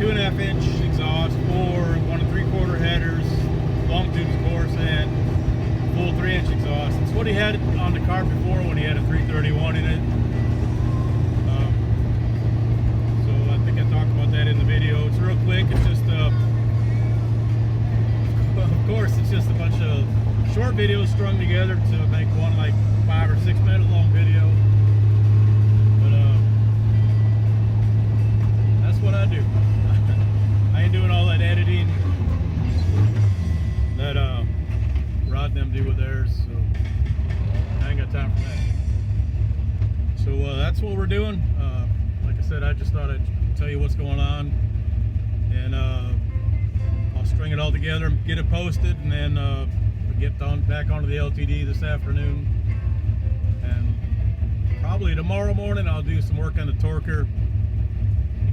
2.5 inch exhaust, 1 3/4 headers, long tubes of course, and full 3 inch exhaust. It's what he had on the car before when he had a 331 in it. So I think I talked about that in the video. It's real quick. It's just of course it's just a bunch of short videos strung together to make one like 5 or 6 minute long video. What I do. I ain't doing all that editing that Rod and them do with theirs, so I ain't got time for that. So that's what we're doing. Like I said, I just thought I'd tell you what's going on, and I'll string it all together and get it posted, and then get back onto the LTD this afternoon, and probably tomorrow morning I'll do some work on the torquer,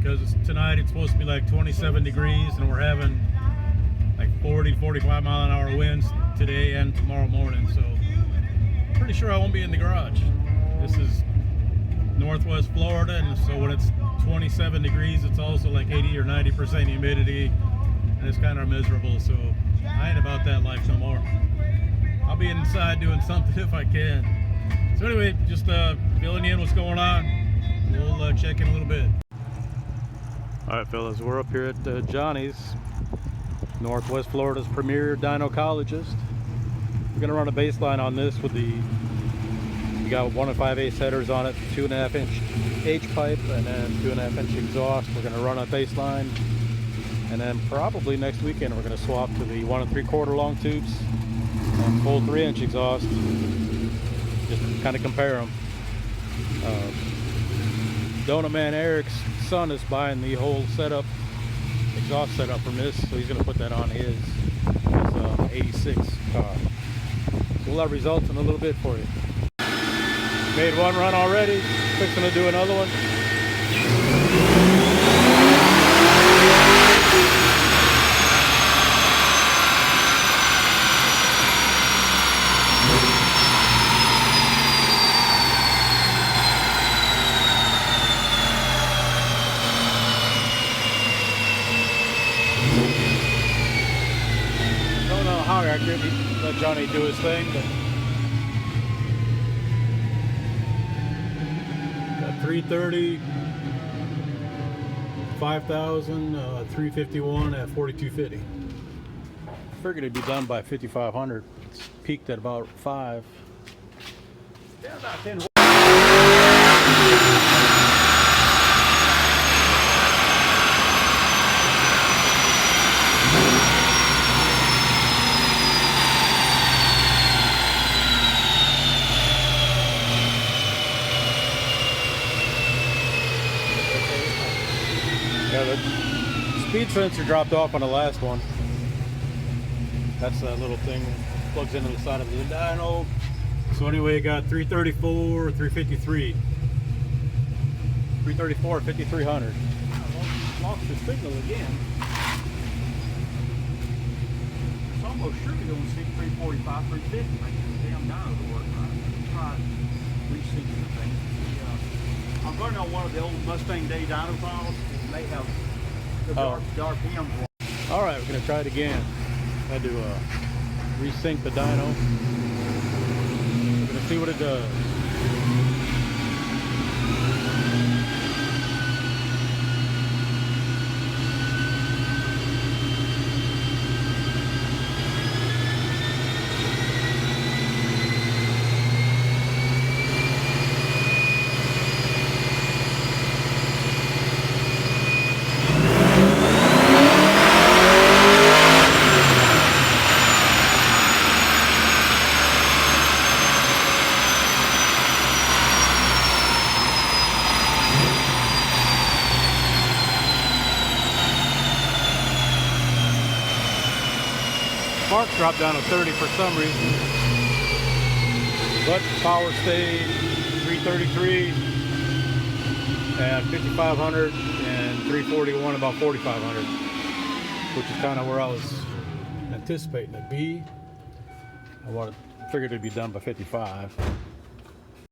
because tonight it's supposed to be like 27 degrees and we're having like 40 to 45 mile an hour winds today and tomorrow morning, so pretty sure I won't be in the garage. This is Northwest Florida, and so when it's 27 degrees it's also like 80 or 90% humidity, and it's kind of miserable, so I ain't about that life no more. I'll be inside doing something if I can. So anyway, just filling in what's going on. We'll check in a little bit. Alright fellas, we're up here at Johnny's, Northwest Florida's premier dynocologist. We're going to run a baseline on this with we got 1 5/8 headers on it, 2.5 inch H-pipe, and then 2.5 inch exhaust. We're going to run a baseline, and then probably next weekend we're going to swap to the 1 3/4 long tubes and full 3 inch exhaust, just kind of compare them. Donut Man Eric's son is buying the whole setup, exhaust setup from this, so he's going to put that on his 86 car. So we'll have results in a little bit for you. Made one run already, fixing to do another one. Let Johnny do his thing, but got 330, 5,000, 351 at 4250. Figured it'd be done by 5,500. It's peaked at about 5. Yeah, about 10. Yeah, the speed sensor dropped off on the last one. That's that little thing that plugs into the side of the dyno. So anyway, it got 334, 353. 334, 5300. Lost the signal again. It's almost sure you're going to see 345, 350. Like the damn dyno to work right. Try resyncing the thing. I'm running on one of the old Mustang Day dyno files. They have the RPM. All right, we're gonna try it again. I had to resync the dyno. We're gonna see what it does. Sparks dropped down to 30 for some reason, but power stayed 333 at 5,500 and 341 about 4,500, which is kind of where I was anticipating it to be. Figured it'd be done by 55.